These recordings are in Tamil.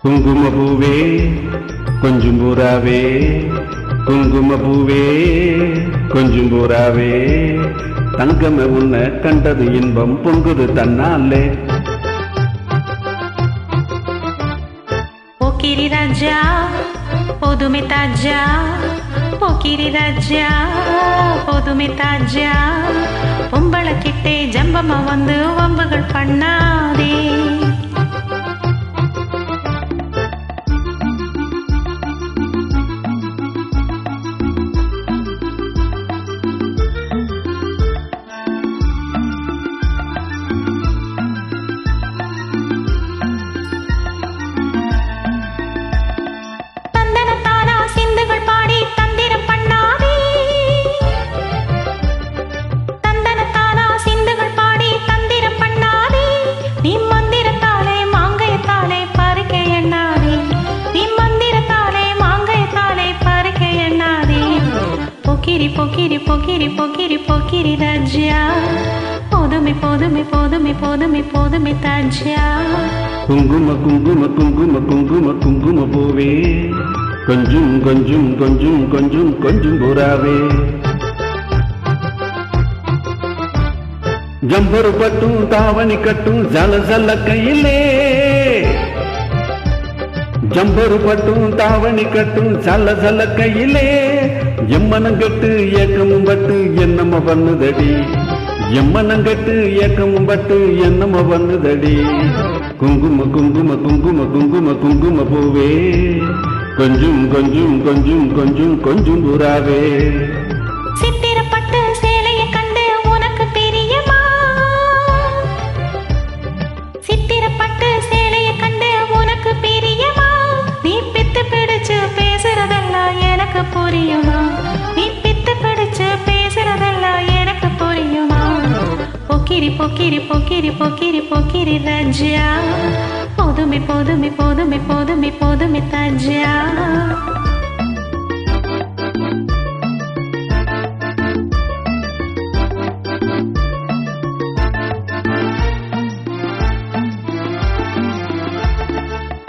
குங்குமப்பூவே கொஞ்சம் பூராவே, குங்குமப்பூவே கொஞ்சம் பூராவே, தங்கமே உன்னை கண்டது இன்பம் பொங்குது தன்னாலே. போக்கிரி ராஜா போதுமே தாஜா, போக்கிரி ராஜா போதுமே தாஜா, பொம்பளை கிட்டே ஜம்பமா வந்து வம்புகள் பண்ணாதே. போக்கிரி போக்கிரி போக்கிரி போக்கிரி ராஜா, போதுமே போதுமே போதுமே போதுமே போதுமே தாஜா. குங்கும குங்கும குங்கும குங்கும குங்கும பூவே, கொஞ்சம் கொஞ்சம் கொஞ்சம் கொஞ்சம் கொஞ்சம் பூராவே, ஜம்பரு பட்டும் தாவணி கட்டும் ஜல ஜல கையிலே, ஜம்பரு பட்டும் தாவணி கட்டும் ஜல ஜல கையிலே, எம்மனங்கட்டு ஏக்கமும் பட்டு என்னம பண்ணுதடி, எம்மனங்கட்டு ஏக்கமும் பட்டு என்னம பண்ணுதடி. குங்கும குங்கும குங்கும குங்கும குங்கும பூவே, கொஞ்சம் கொஞ்சம் கொஞ்சம் கொஞ்சம் கொஞ்சம் பூராவே. சித்திரப்பட்டு சேலையை கண்டு உனக்கு பிரியமா, சித்திரப்பட்டு சேலையை கண்டு உனக்கு பிரியமா, நீ பித்து பிடிச்சு பேசுறதெல்லாம் எனக்கு புரியுமா, நீ பித்து பிடிச்சு பேசுறதெல்லாம் எனக்கு புரியுமா. போக்கிரி போக்கிரி போக்கிரி போக்கிரி போக்கிரி ராஜா, போதுமே போதுமே போதுமே போதுமே போதுமே தாஜா.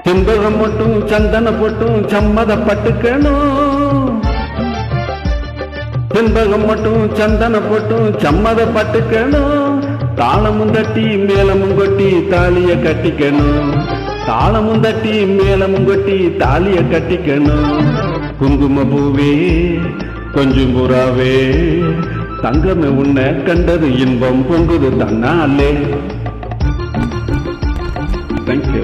செம்பகம் மட்டும் சந்தன போட்டும் சம்மதப்பட்டுக்கணும், செம்பகம் மட்டும் சந்தன போட்டும் சம்மதப்பட்டுக்கணும், தாளமும் தட்டி மேளமும் கொட்டி தாலிய கட்டிக்கணும், தாளமும் தட்டி மேளமும் கொட்டி தாலிய கட்டிக்கணும். குங்கும பூவே கொஞ்சம் பூராவே, தங்கமே உன்னை கண்டது இன்பம் பொங்குது தன்னாலே. தேங்க்யூ.